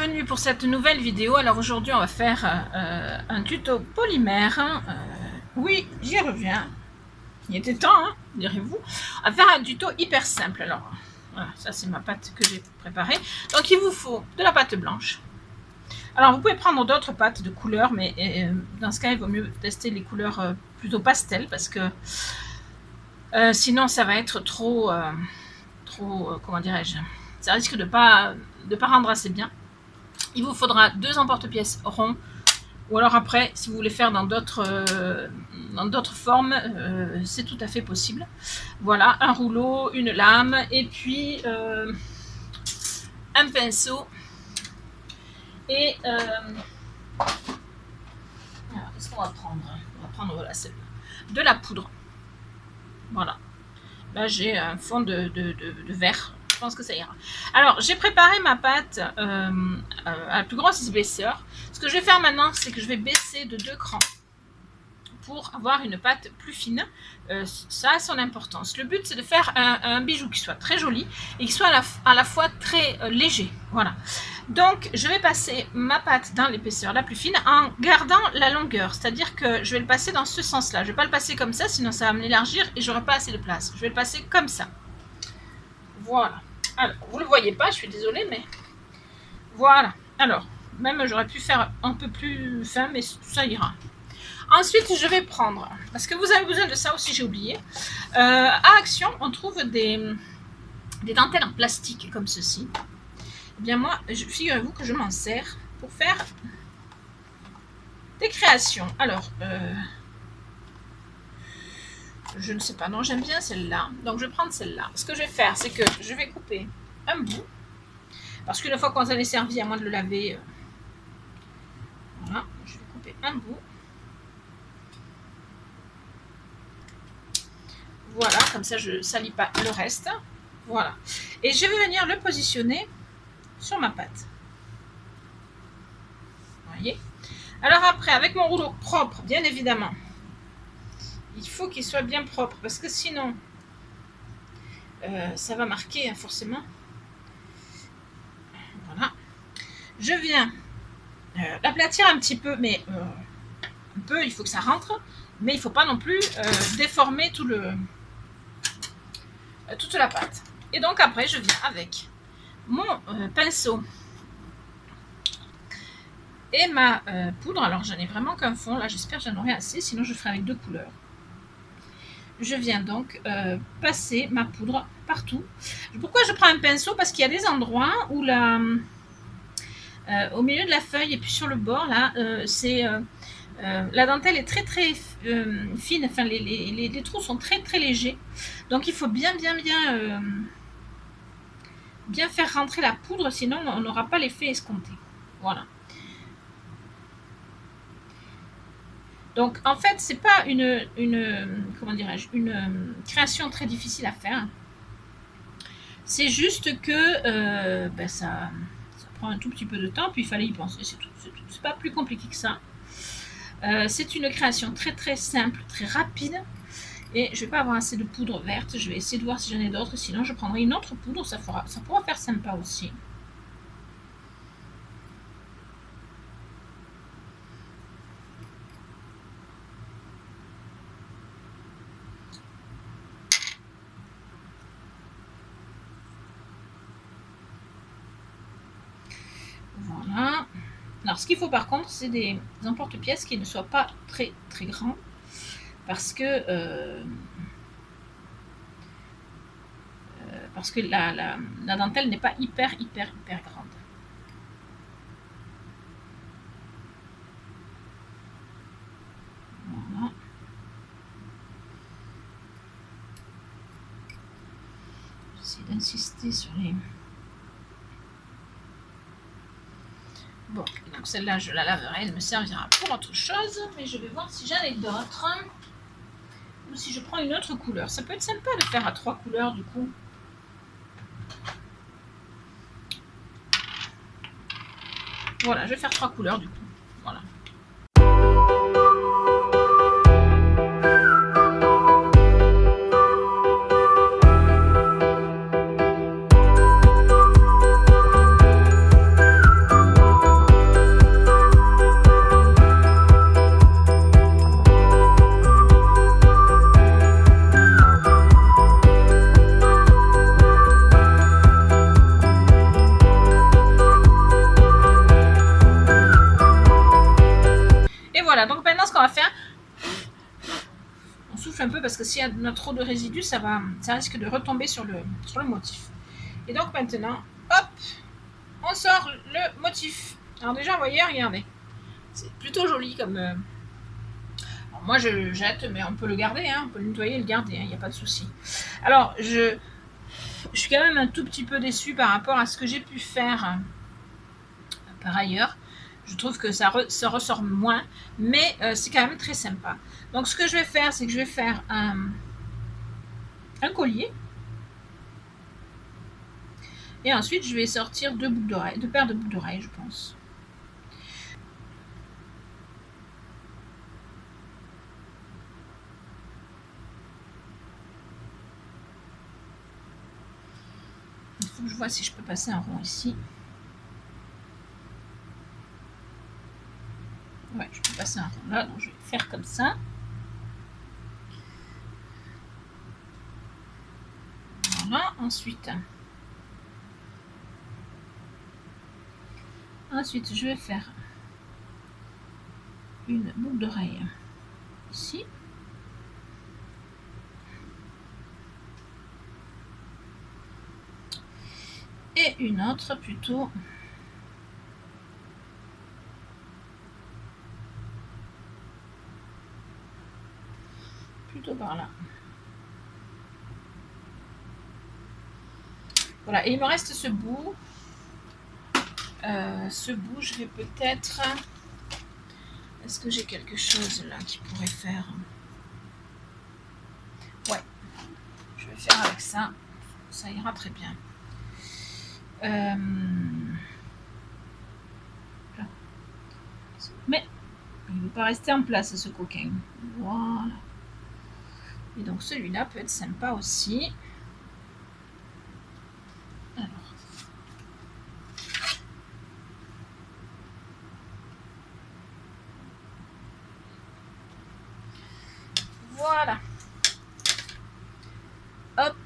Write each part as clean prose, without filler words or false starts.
bienvenue pour cette nouvelle vidéo. Alors aujourd'hui on va faire un tuto polymère. Oui, j'y reviens. Il était temps, hein, direz-vous. On va faire un tuto hyper simple. Alors voilà, ça c'est ma pâte que j'ai préparée. Donc il vous faut de la pâte blanche. Alors vous pouvez prendre d'autres pâtes de couleurs, mais dans ce cas il vaut mieux tester les couleurs plutôt pastel parce que sinon ça va être trop comment dirais-je, ça risque de pas rendre assez bien. Il vous faudra 2 emporte-pièces ronds, ou alors après, si vous voulez faire dans d'autres formes, c'est tout à fait possible. Voilà, un rouleau, une lame, et puis un pinceau. Et qu'est-ce qu'on va prendre? On va prendre voilà, de la poudre. Voilà. Là, j'ai un fond de verre. Je pense que ça ira. Alors, j'ai préparé ma pâte à la plus grosse épaisseur. Ce que je vais faire maintenant, c'est que je vais baisser de 2 crans pour avoir une pâte plus fine. Ça a son importance. Le but, c'est de faire un bijou qui soit très joli et qui soit à la fois très léger. Voilà. Donc, je vais passer ma pâte dans l'épaisseur la plus fine en gardant la longueur. C'est-à-dire que je vais le passer dans ce sens-là. Je ne vais pas le passer comme ça, sinon ça va me l'élargir et j'aurai pas assez de place. Je vais le passer comme ça. Voilà. Alors, vous ne le voyez pas, je suis désolée, mais voilà. Alors, même j'aurais pu faire un peu plus fin, mais ça ira. Ensuite, je vais prendre, parce que vous avez besoin de ça aussi, j'ai oublié. À Action, on trouve des dentelles en plastique comme ceci. Eh bien moi, figurez-vous que je m'en sers pour faire des créations. Alors, je ne sais pas, non, j'aime bien celle-là. Donc, je vais prendre celle-là. Ce que je vais faire, c'est que je vais couper un bout. Parce qu'une fois qu'on s'en est servi, à moins de le laver, voilà, je vais couper un bout. Voilà, comme ça je ne salis pas le reste. Voilà. Et je vais venir le positionner sur ma pâte. Vous voyez? Alors après, avec mon rouleau propre, bien évidemment, il faut qu'il soit bien propre parce que sinon, ça va marquer hein, forcément. Voilà. Je viens l'aplatir un petit peu, mais un peu, il faut que ça rentre, mais il ne faut pas non plus déformer toute la pâte. Et donc après, je viens avec mon pinceau et ma poudre. Alors, j'en ai vraiment qu'un fond. Là, j'espère que j'en aurai assez, sinon je ferai avec 2 couleurs. Je viens donc passer ma poudre partout. Pourquoi je prends un pinceau? Parce qu'il y a des endroits où au milieu de la feuille et puis sur le bord, là, la dentelle est très fine. Enfin, les trous sont très légers. Donc, il faut bien faire rentrer la poudre, sinon on n'aura pas l'effet escompté. Voilà. Donc, en fait, c'est pas comment dirais-je, une création très difficile à faire. C'est juste que ça prend un tout petit peu de temps, puis il fallait y penser, c'est tout. C'est pas plus compliqué que ça. C'est une création très simple, très rapide. Et je vais pas avoir assez de poudre verte. Je vais essayer de voir si j'en ai d'autres. Sinon, je prendrai une autre poudre. Ça pourra faire sympa aussi. Voilà. Alors, ce qu'il faut par contre, c'est des emporte-pièces qui ne soient pas très grands. Parce que la dentelle n'est pas hyper grande. Voilà. J'essaie d'insister sur les... Bon, donc celle-là, je la laverai, elle me servira pour autre chose, mais je vais voir si j'en ai d'autres. Ou si je prends une autre couleur. Ça peut être sympa de faire à 3 couleurs, du coup. Voilà, je vais faire 3 couleurs, du coup. Voilà. va faire, on souffle un peu parce que s'il y a trop de résidus, ça risque de retomber sur le motif. Et donc maintenant, hop, on sort le motif. Alors déjà, vous voyez, regardez, c'est plutôt joli comme... Alors moi, je jette, mais on peut le garder, hein, on peut le nettoyer et le garder, il n'y a pas de souci. Alors, je suis quand même un tout petit peu déçue par rapport à ce que j'ai pu faire par ailleurs. Je trouve que ça ressort moins, mais c'est quand même très sympa. Donc ce que je vais faire, c'est que je vais faire un collier. Et ensuite, je vais sortir deux paires de boucles d'oreilles, je pense. Il faut que je vois si je peux passer un rond ici. Ouais, je peux passer un rond là, donc je vais faire comme ça. Voilà, ensuite, je vais faire une boucle d'oreille ici. Et une autre plutôt par là. Voilà, et il me reste ce bout. Je vais peut-être... Est-ce que j'ai quelque chose là qui pourrait faire... Ouais, je vais faire avec ça. Ça ira très bien. Mais il ne veut pas rester en place, ce coquin. Voilà. Et donc celui-là peut être sympa aussi. Alors. Voilà. Hop.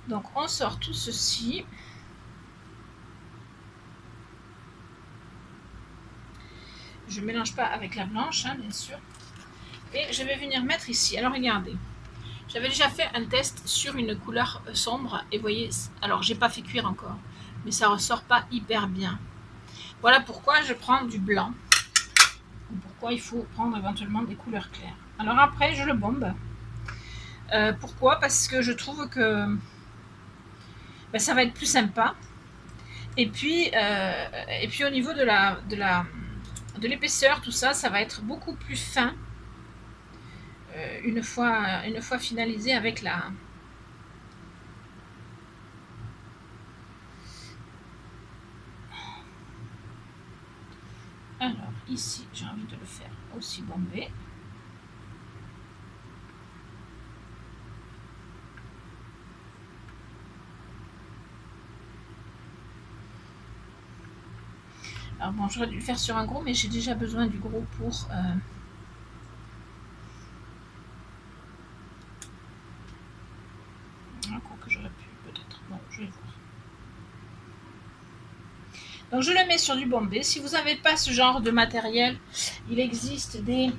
Donc on sort tout ceci. Je ne mélange pas avec la blanche, hein, bien sûr. Et je vais venir mettre ici. Alors regardez. J'avais déjà fait un test sur une couleur sombre. Et vous voyez, alors j'ai pas fait cuire encore. Mais ça ressort pas hyper bien. Voilà pourquoi je prends du blanc. Pourquoi il faut prendre éventuellement des couleurs claires. Alors après, je le bombe. Pourquoi? Parce que je trouve que ben, ça va être plus sympa. Et puis au niveau de l'épaisseur, tout ça, ça va être beaucoup plus fin une fois finalisé avec la... Alors ici, j'ai envie de le faire aussi bomber. Alors bon, j'aurais dû le faire sur un gros, mais j'ai déjà besoin du gros pour... Quoi que j'aurais pu peut-être. Bon, je vais voir. Donc je le mets sur du bombé. Si vous n'avez pas ce genre de matériel, il existe des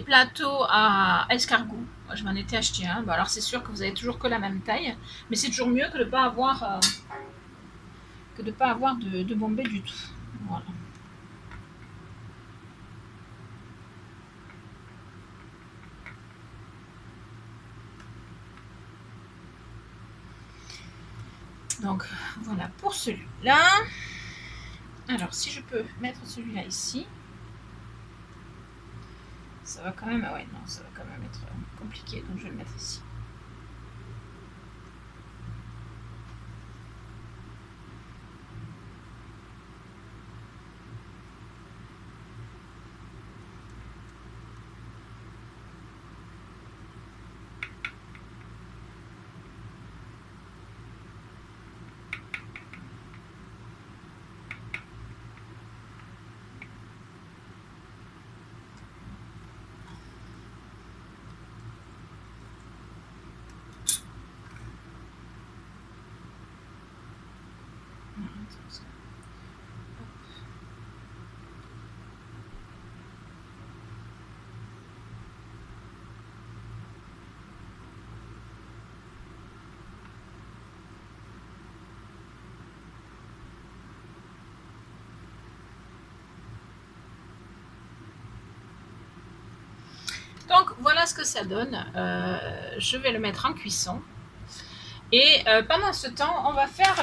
plateaux à escargot. Moi, je m'en étais acheté un. Bon, alors c'est sûr que vous avez toujours que la même taille, mais c'est toujours mieux que de ne pas avoir de bombé du tout. Voilà. Donc voilà pour celui-là. Alors si je peux mettre celui-là ici, ça va quand même, ouais non, ça va quand même être compliqué, donc je vais le mettre ici. Donc voilà ce que ça donne. Je vais le mettre en cuisson. Et pendant ce temps, on va faire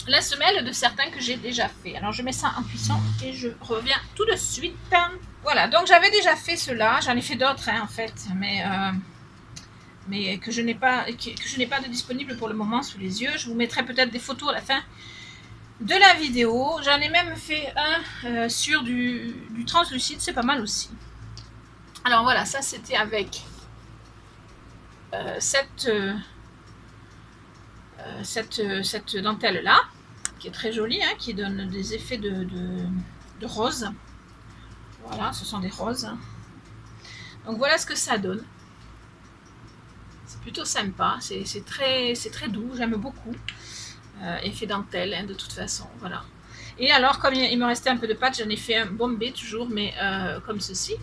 la semelle de certains que j'ai déjà fait. Alors je mets ça en cuisson et je reviens tout de suite. Voilà, donc j'avais déjà fait cela. J'en ai fait d'autres en fait, mais que je n'ai pas de disponible pour le moment sous les yeux. Je vous mettrai peut-être des photos à la fin de la vidéo. J'en ai même fait un sur du translucide, c'est pas mal aussi. Alors voilà, ça c'était avec cette dentelle là, qui est très jolie, hein, qui donne des effets de rose. Voilà, ce sont des roses. Donc voilà ce que ça donne. C'est plutôt sympa, c'est très doux, j'aime beaucoup. Effet dentelle, hein, de toute façon, voilà. Et alors, comme il me restait un peu de pâte, j'en ai fait un bombé toujours, mais comme ceci.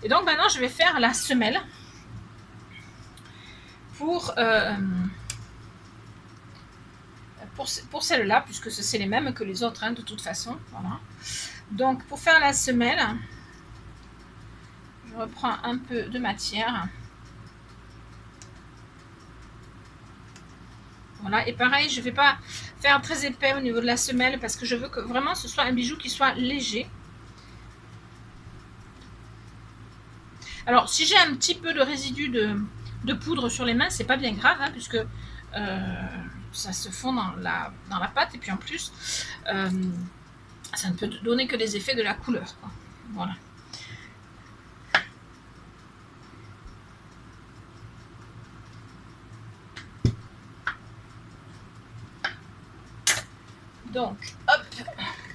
Et donc maintenant, je vais faire la semelle pour celle-là, puisque c'est les mêmes que les autres, hein, de toute façon. Voilà. Donc, pour faire la semelle, je reprends un peu de matière. Voilà, et pareil, je ne vais pas faire très épais au niveau de la semelle parce que je veux que vraiment ce soit un bijou qui soit léger. Alors, si j'ai un petit peu de résidu de poudre sur les mains, c'est pas bien grave, hein, puisque ça se fond dans la pâte, et puis en plus, ça ne peut donner que des effets de la couleur, quoi. Voilà. Donc, hop,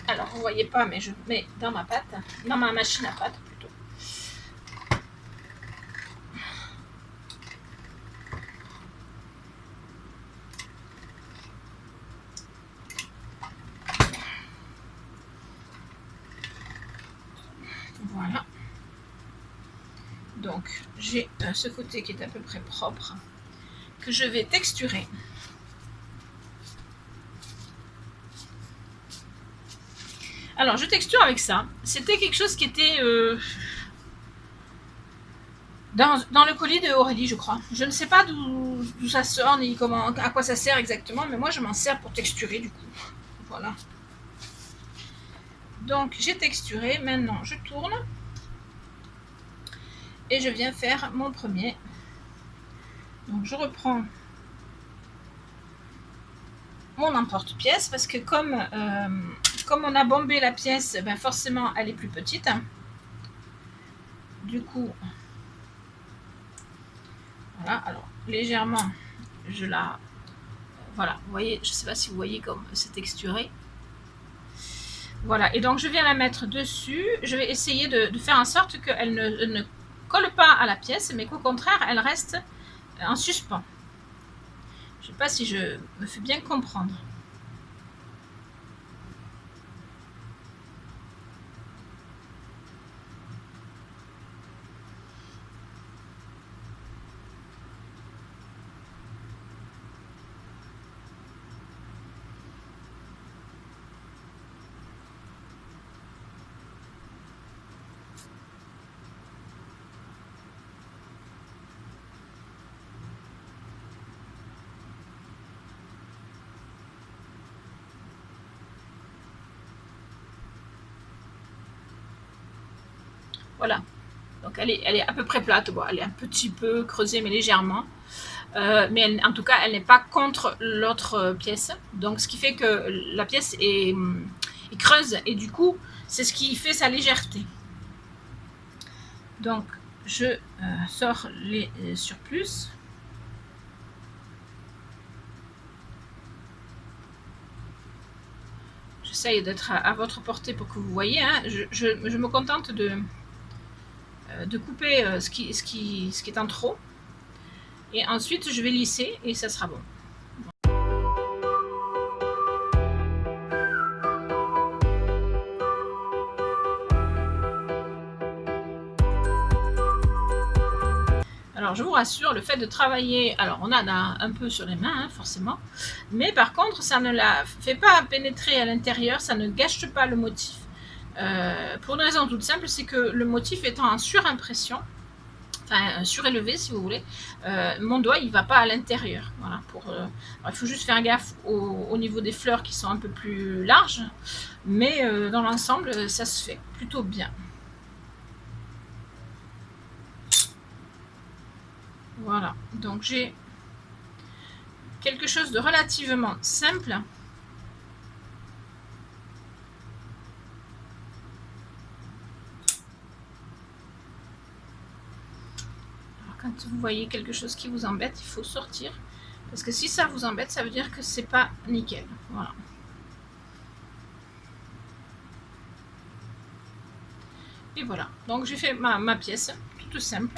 alors vous voyez pas, mais je mets dans ma pâte, dans ma machine à pâte plutôt. Voilà. Donc, j'ai ce côté qui est à peu près propre, que je vais texturer. Alors, je texture avec ça. C'était quelque chose qui était dans le colis de Aurélie, je crois. Je ne sais pas d'où ça sort, ni à quoi ça sert exactement, mais moi, je m'en sers pour texturer, du coup. Voilà. Donc, j'ai texturé. Maintenant, je tourne. Et je viens faire mon premier. Donc, je reprends mon emporte-pièce, parce que comme on a bombé la pièce, ben forcément elle est plus petite. Du coup, voilà, alors légèrement, je la... Voilà, vous voyez, je ne sais pas si vous voyez comme c'est texturé. Voilà, et donc je viens la mettre dessus. Je vais essayer de faire en sorte qu'elle ne colle pas à la pièce, mais qu'au contraire, elle reste en suspens. Je ne sais pas si je me fais bien comprendre. Voilà, donc elle est à peu près plate. Bon, elle est un petit peu creusée, mais légèrement. Mais en tout cas, elle n'est pas contre l'autre pièce. Donc, ce qui fait que la pièce est creuse. Et du coup, c'est ce qui fait sa légèreté. Donc, je sors les surplus. J'essaye d'être à votre portée pour que vous voyez. Hein. Je me contente de couper ce qui est en trop. Et ensuite, je vais lisser et ça sera bon. Alors, je vous rassure, le fait de travailler, alors on en a un peu sur les mains, hein, forcément, mais par contre, ça ne la fait pas pénétrer à l'intérieur, ça ne gâche pas le motif. Pour une raison toute simple, c'est que le motif étant en surimpression, enfin surélevé si vous voulez, mon doigt il va pas à l'intérieur. Voilà, il faut juste faire gaffe au niveau des fleurs qui sont un peu plus larges, mais dans l'ensemble ça se fait plutôt bien. Voilà, donc j'ai quelque chose de relativement simple. Alors, quand vous voyez quelque chose qui vous embête, il faut sortir. Parce que si ça vous embête, ça veut dire que c'est pas nickel. Voilà. Et voilà. Donc j'ai fait ma pièce toute simple.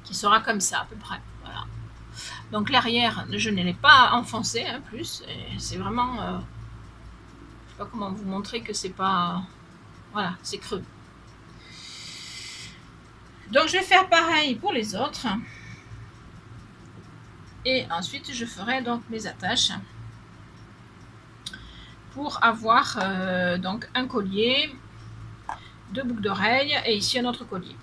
Qui sera comme ça à peu près. Voilà. Donc l'arrière, je ne l'ai pas enfoncé, hein, plus. C'est vraiment... je ne sais pas comment vous montrer que c'est pas... Voilà, c'est creux. Donc je vais faire pareil pour les autres. Et ensuite je ferai donc mes attaches pour avoir donc un collier, 2 boucles d'oreilles et ici un autre collier.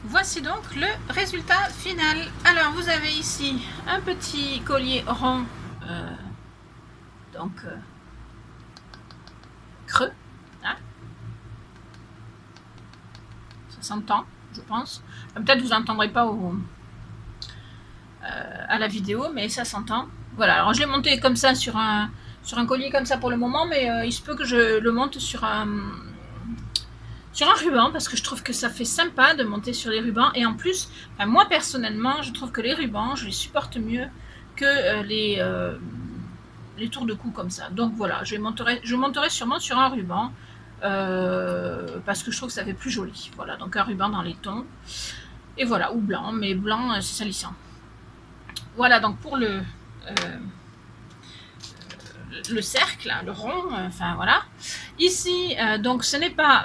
Voici donc le résultat final. Alors vous avez ici un petit collier rond, donc creux, hein, ça s'entend je pense. Peut-être vous n'entendrez pas à la vidéo, mais ça s'entend. Voilà, alors je l'ai monté comme ça sur un collier comme ça pour le moment, mais il se peut que je le monte sur un ruban, parce que je trouve que ça fait sympa de monter sur les rubans. Et en plus, enfin, moi personnellement, je trouve que les rubans, je les supporte mieux que les tours de cou comme ça. Donc voilà, je monterai sûrement sur un ruban, parce que je trouve que ça fait plus joli. Voilà, donc un ruban dans les tons. Et voilà, ou blanc, mais blanc c'est salissant. Voilà, donc pour le cercle, le rond, enfin voilà. Ici, donc ce n'est pas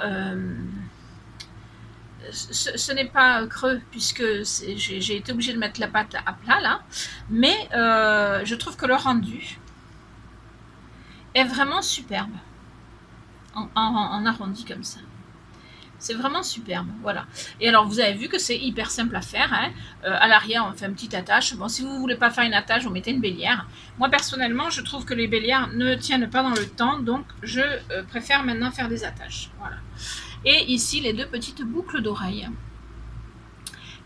creux, puisque j'ai été obligée de mettre la pâte à plat là, mais je trouve que le rendu est vraiment superbe en arrondi comme ça. C'est vraiment superbe, voilà. Et alors vous avez vu que c'est hyper simple à faire, hein. À l'arrière on fait une petite attache. Bon, si vous voulez pas faire une attache, vous mettez une bélière. Moi personnellement je trouve que les bélières ne tiennent pas dans le temps, donc je préfère maintenant faire des attaches, voilà. Et ici les 2 petites boucles d'oreilles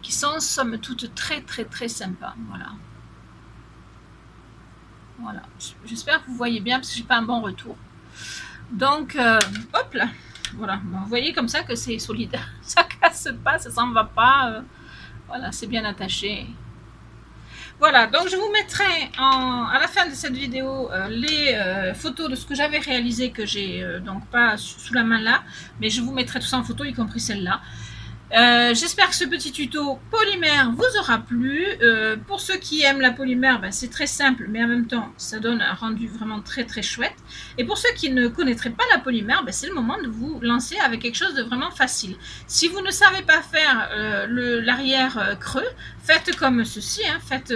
qui sont somme toute très très très sympas, voilà. Voilà, j'espère que vous voyez bien parce que j'ai pas un bon retour. Donc hop là. Voilà, bon, vous voyez comme ça que c'est solide, ça casse pas, ça s'en va pas, voilà, c'est bien attaché. Voilà, donc je vous mettrai à la fin de cette vidéo les photos de ce que j'avais réalisé, que j'ai donc pas sous la main là, mais je vous mettrai tout ça en photo, y compris celle-là. J'espère que ce petit tuto polymère vous aura plu. Pour ceux qui aiment la polymère, ben, c'est très simple, mais en même temps, ça donne un rendu vraiment très très chouette. Et pour ceux qui ne connaîtraient pas la polymère, ben, c'est le moment de vous lancer avec quelque chose de vraiment facile. Si vous ne savez pas faire l'arrière creux, faites comme ceci, hein, faites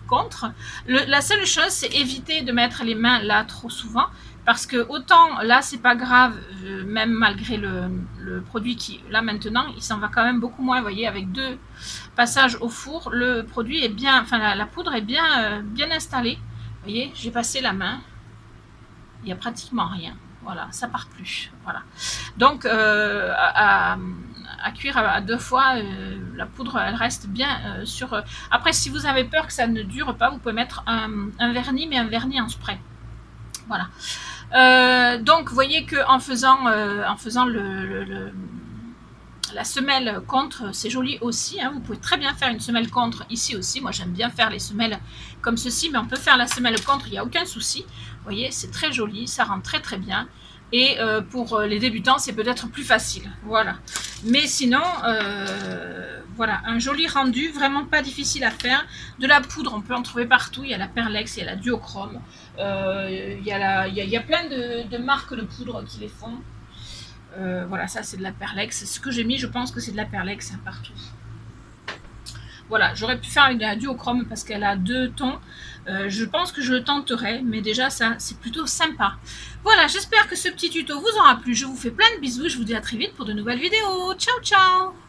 contre. La seule chose, c'est éviter de mettre les mains là trop souvent. Parce que autant là c'est pas grave, même malgré le produit qui là maintenant il s'en va quand même beaucoup moins. Vous voyez, avec 2 passages au four, le produit est bien, enfin la poudre est bien bien installée. Vous voyez, j'ai passé la main, il n'y a pratiquement rien. Voilà, ça part plus. Voilà. Donc à cuire à 2 fois, la poudre elle reste bien sur. Après, si vous avez peur que ça ne dure pas, vous pouvez mettre un vernis, mais un vernis en spray. Voilà. Donc vous voyez que en faisant la semelle contre, c'est joli aussi, hein. Vous pouvez très bien faire une semelle contre ici aussi. Moi j'aime bien faire les semelles comme ceci, mais on peut faire la semelle contre, il n'y a aucun souci. Vous voyez, c'est très joli, ça rend très très bien. Et pour les débutants c'est peut-être plus facile, voilà. Mais sinon voilà, un joli rendu, vraiment pas difficile à faire. De la poudre on peut en trouver partout, il y a la Perlex, il y a la Duochrome, il y a plein de marques de poudre qui les font. Voilà, ça c'est de la Perlex, ce que j'ai mis, je pense que c'est de la Perlex, hein, partout. Voilà, j'aurais pu faire une duochrome parce qu'elle a 2 tons. Je pense que je le tenterai, mais déjà ça c'est plutôt sympa. Voilà, j'espère que ce petit tuto vous aura plu. Je vous fais plein de bisous et je vous dis à très vite pour de nouvelles vidéos. Ciao ciao.